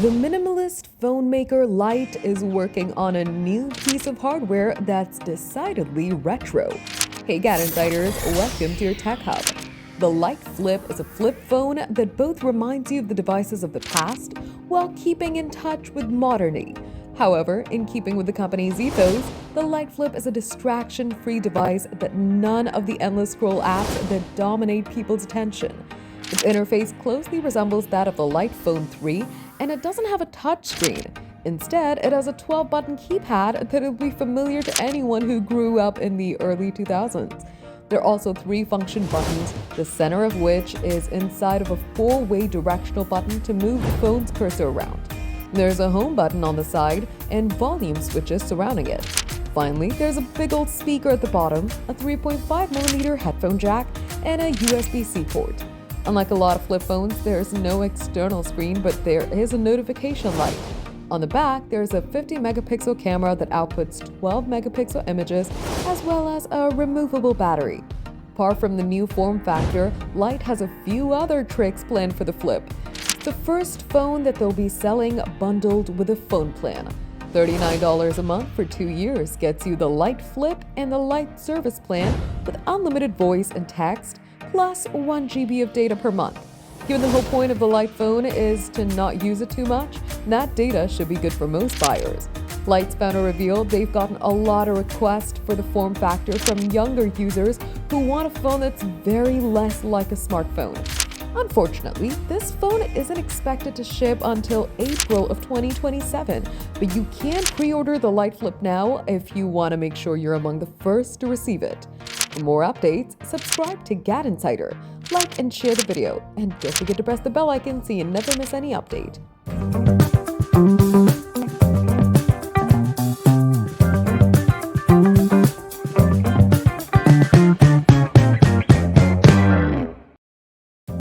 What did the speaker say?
The minimalist phone maker Light is working on a new piece of hardware that's decidedly retro. Hey GadInsiders, welcome to your Tech Hub. The Light Flip is a flip phone that both reminds you of the devices of the past while keeping in touch with modernity. However, in keeping with the company's ethos, the Light Flip is a distraction-free device that none of the endless scroll apps that dominate people's attention. Its interface closely resembles that of the Light Phone 3, and it doesn't have a touchscreen. Instead, it has a 12-button keypad that will be familiar to anyone who grew up in the early 2000s. There are also 3 function buttons, the center of which is inside of a 4-way directional button to move the phone's cursor around. There's a home button on the side and volume switches surrounding it. Finally, there's a big old speaker at the bottom, a 3.5mm headphone jack, and a USB-C port. Unlike a lot of flip phones, there's no external screen, but there is a notification light. On the back, there's a 50-megapixel camera that outputs 12-megapixel images, as well as a removable battery. Apart from the new form factor, Light has a few other tricks planned for the Flip. It's the first phone that they'll be selling bundled with a phone plan. $39 a month for 2 years gets you the Light Flip and the Light Service plan with unlimited voice and text, plus 1 GB of data per month. Given the whole point of the Light phone is to not use it too much, that data should be good for most buyers. Light's founder revealed they've gotten a lot of requests for the form factor from younger users who want a phone that's very less like a smartphone. Unfortunately, this phone isn't expected to ship until April of 2027, but you can pre-order the Light Flip now if you want to make sure you're among the first to receive it. For more updates, subscribe to GadInsider, like and share the video, and don't forget to press the bell icon so you never miss any update.